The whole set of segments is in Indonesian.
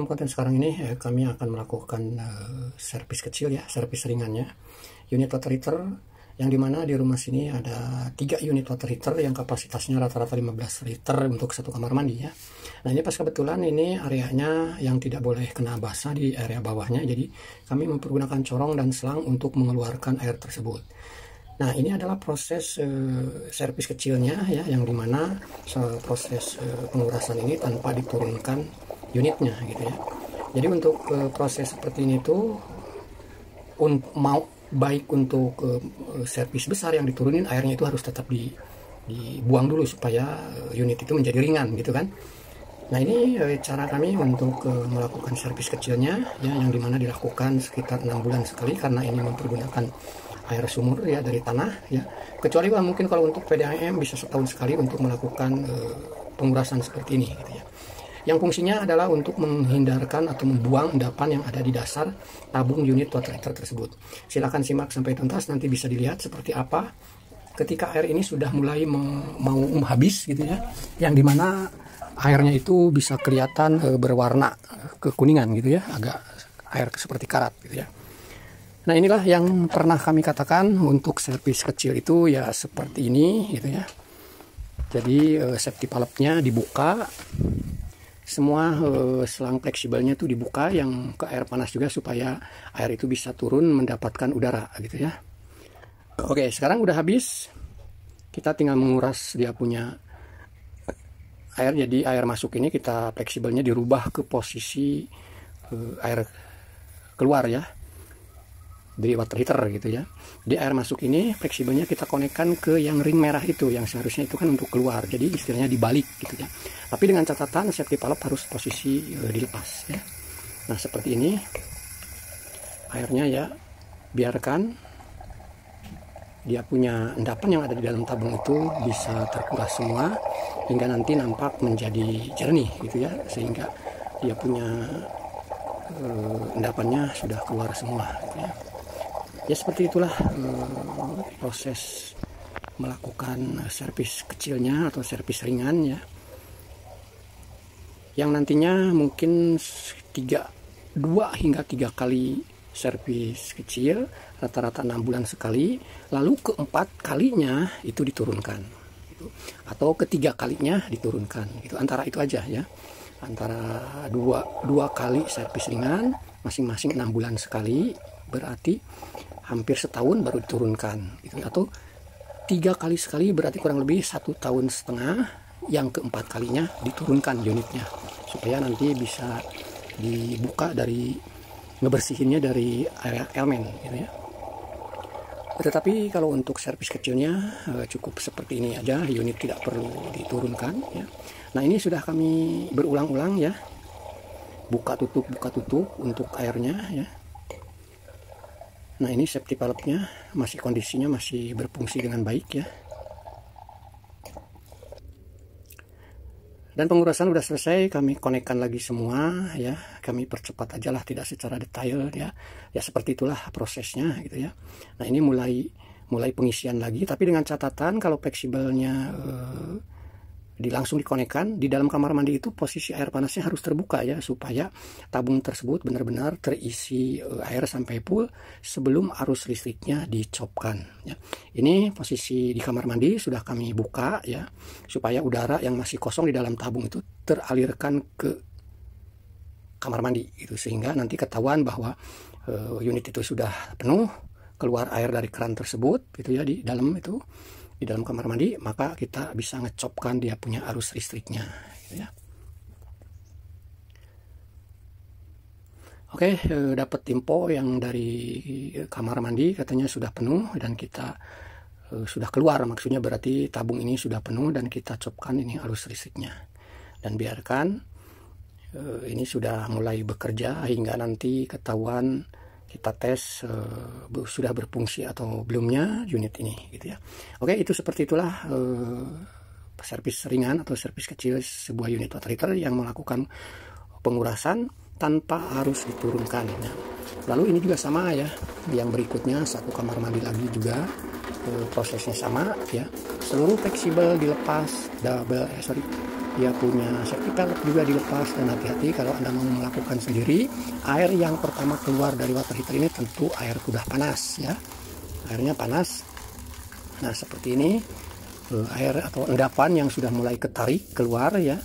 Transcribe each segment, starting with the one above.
dalam konten sekarang ini kami akan melakukan servis kecil ya, servis ringannya unit water heater, yang dimana di rumah sini ada 3 unit water heater yang kapasitasnya rata-rata 15 liter untuk satu kamar mandi ya. Nah ini pas kebetulan ini areanya yang tidak boleh kena basah di area bawahnya, jadi kami mempergunakan corong dan selang untuk mengeluarkan air tersebut. Nah ini adalah proses servis kecilnya ya, yang dimana proses pengurasan ini tanpa diturunkan unitnya gitu ya. Jadi untuk proses seperti ini tuh mau baik untuk servis besar yang diturunin, airnya itu harus tetap dibuang dulu supaya unit itu menjadi ringan gitu kan. Nah ini cara kami untuk melakukan servis kecilnya ya, yang dimana dilakukan sekitar 6 bulan sekali karena ini mempergunakan air sumur ya dari tanah ya. Kecuali mungkin kalau untuk PDAM bisa setahun sekali untuk melakukan pengurasan seperti ini gitu ya. Yang fungsinya adalah untuk menghindarkan atau membuang endapan yang ada di dasar tabung unit water heater tersebut. Silakan simak sampai tuntas, nanti bisa dilihat seperti apa ketika air ini sudah mulai mau habis gitu ya, yang dimana airnya itu bisa kelihatan berwarna kekuningan gitu ya, agak air seperti karat gitu ya. Nah inilah yang pernah kami katakan untuk servis kecil itu ya seperti ini gitu ya. Jadi safety valve-nya dibuka, semua selang fleksibelnya tuh dibuka yang ke air panas juga supaya air itu bisa turun mendapatkan udara gitu ya. Oke, sekarang udah habis, kita tinggal menguras dia punya air. Jadi air masuk ini kita fleksibelnya dirubah ke posisi air keluar ya dari water heater gitu ya. Di air masuk ini fleksibelnya kita konekkan ke yang ring merah itu, yang seharusnya itu kan untuk keluar, jadi istilahnya dibalik gitu ya. Tapi dengan catatan safety valve harus posisi dilepas ya. Nah seperti ini airnya ya, biarkan dia punya endapan yang ada di dalam tabung itu bisa terkuras semua hingga nanti nampak menjadi jernih gitu ya, sehingga dia punya endapannya sudah keluar semua gitu ya. Ya seperti itulah proses melakukan servis kecilnya atau servis ringan ya, yang nantinya mungkin 2 hingga 3 kali servis kecil, rata-rata 6 bulan sekali, lalu keempat kalinya itu diturunkan gitu. Atau ketiga kalinya diturunkan gitu, antara itu aja ya, antara dua kali servis ringan masing-masing 6 bulan sekali, berarti hampir setahun baru diturunkan gitu. Atau 3 kali sekali berarti kurang lebih 1,5 tahun, yang keempat kalinya diturunkan unitnya supaya nanti bisa dibuka dari ngebersihinnya dari area elemen gitu ya. Tetapi kalau untuk servis kecilnya cukup seperti ini aja, unit tidak perlu diturunkan ya. Nah ini sudah kami berulang-ulang ya, buka tutup untuk airnya ya. Nah ini safety valve-nya masih kondisinya masih berfungsi dengan baik ya. Dan pengurasan sudah selesai, kami konekkan lagi semua ya, kami percepat aja lah, tidak secara detail ya. Ya seperti itulah prosesnya gitu ya. Nah ini mulai pengisian lagi, tapi dengan catatan kalau fleksibelnya langsung dikonekkan di dalam kamar mandi itu posisi air panasnya harus terbuka ya, supaya tabung tersebut benar-benar terisi air sampai full sebelum arus listriknya dicopkan ya. Ini posisi di kamar mandi sudah kami buka ya, supaya udara yang masih kosong di dalam tabung itu teralirkan ke kamar mandi gitu, sehingga nanti ketahuan bahwa unit itu sudah penuh, keluar air dari keran tersebut gitu ya, di dalam itu, di dalam kamar mandi, maka kita bisa ngecopkan dia punya arus listriknya gitu ya. Oke, dapat info yang dari kamar mandi katanya sudah penuh dan kita sudah keluar, maksudnya berarti tabung ini sudah penuh dan kita copkan ini arus listriknya, dan biarkan ini sudah mulai bekerja hingga nanti ketahuan kita tes sudah berfungsi atau belumnya unit ini gitu ya. Oke, itu seperti itulah servis ringan atau servis kecil sebuah unit water heater yang melakukan pengurasan tanpa harus diturunkan ya. Lalu ini juga sama ya, yang berikutnya satu kamar mandi lagi juga prosesnya sama ya, seluruh fleksibel dilepas, dia punya safety pellet juga dilepas. Dan hati-hati kalau Anda mau melakukan sendiri, air yang pertama keluar dari water heater ini tentu air sudah panas ya, airnya panas. Nah seperti ini, air atau endapan yang sudah mulai ketarik keluar ya,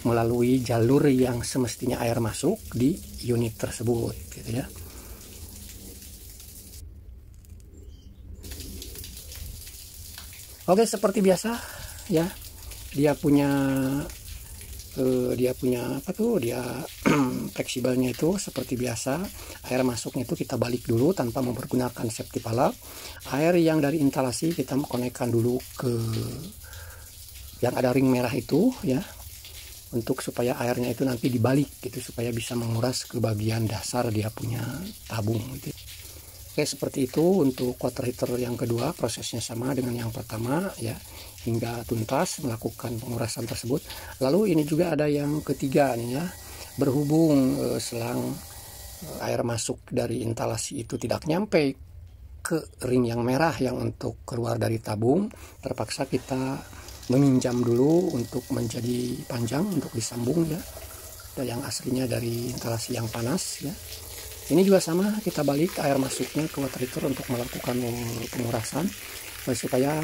melalui jalur yang semestinya air masuk di unit tersebut gitu ya. Oke, seperti biasa ya, dia punya apa tuh, dia fleksibelnya itu seperti biasa. Air masuknya itu kita balik dulu tanpa mempergunakan safety valve. Air yang dari instalasi kita konekkan dulu ke yang ada ring merah itu ya, untuk supaya airnya itu nanti dibalik gitu, supaya bisa menguras ke bagian dasar dia punya tabung gitu. Oke, seperti itu untuk water heater yang kedua, prosesnya sama dengan yang pertama ya, hingga tuntas melakukan pengurasan tersebut. Lalu ini juga ada yang ketiga nih ya, berhubung selang air masuk dari instalasi itu tidak nyampe ke ring yang merah yang untuk keluar dari tabung, terpaksa kita meminjam dulu untuk menjadi panjang untuk disambung ya, yang aslinya dari instalasi yang panas ya. Ini juga sama, kita balik air masuknya ke water heater untuk melakukan pengurasan supaya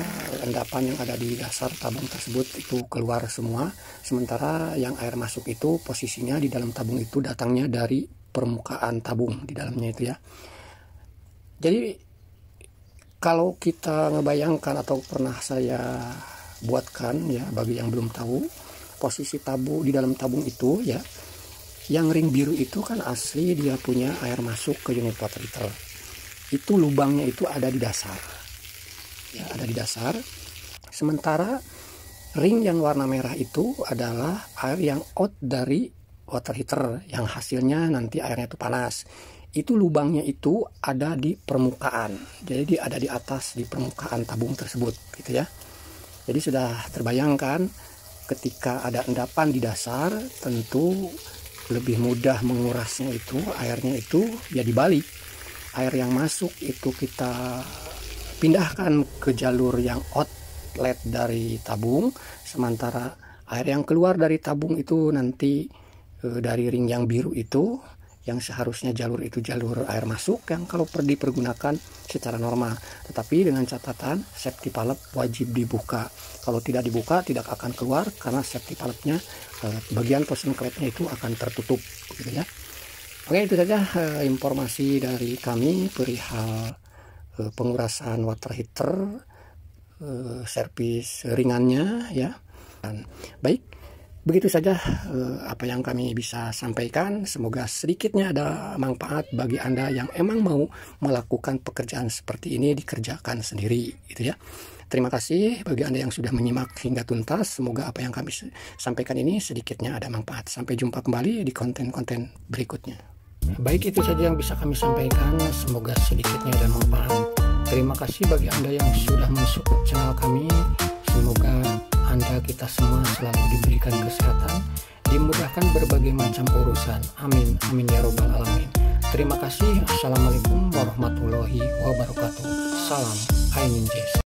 endapan yang ada di dasar tabung tersebut itu keluar semua. Sementara yang air masuk itu posisinya di dalam tabung itu datangnya dari permukaan tabung di dalamnya itu ya. Jadi kalau kita ngebayangkan atau pernah saya buatkan ya, bagi yang belum tahu, posisi tabung di dalam tabung itu ya, yang ring biru itu kan asli dia punya air masuk ke unit water heater. Itu lubangnya itu ada di dasar. Ya, ada di dasar. Sementara ring yang warna merah itu adalah air yang out dari water heater, yang hasilnya nanti airnya itu panas. Itu lubangnya itu ada di permukaan. Jadi dia ada di atas, di permukaan tabung tersebut gitu ya. Jadi sudah terbayangkan ketika ada endapan di dasar, tentu lebih mudah mengurasnya itu, airnya itu ya dibalik. Air yang masuk itu kita pindahkan ke jalur yang outlet dari tabung, sementara air yang keluar dari tabung itu nanti dari ring yang biru itu, yang seharusnya jalur itu jalur air masuk yang kalau dipergunakan secara normal. Tetapi dengan catatan safety valve wajib dibuka. Kalau tidak dibuka tidak akan keluar karena safety valve-nya bagian portion clamp-nya itu akan tertutup gitu ya. Oke, itu saja informasi dari kami perihal pengurasan water heater, servis ringannya ya. Dan baik, begitu saja apa yang kami bisa sampaikan. Semoga sedikitnya ada manfaat bagi Anda yang emang mau melakukan pekerjaan seperti ini dikerjakan sendiri gitu ya. Terima kasih bagi Anda yang sudah menyimak hingga tuntas. Semoga apa yang kami sampaikan ini sedikitnya ada manfaat. Sampai jumpa kembali di konten-konten berikutnya. Baik, itu saja yang bisa kami sampaikan. Semoga sedikitnya ada manfaat. Terima kasih bagi Anda yang sudah mensupport channel kami. Semoga Anda, kita semua selalu diberikan kesehatan, dimudahkan berbagai macam urusan. Amin, amin ya robbal alamin. Terima kasih. Assalamualaikum warahmatullahi wabarakatuh. Salam Aimin Jazz.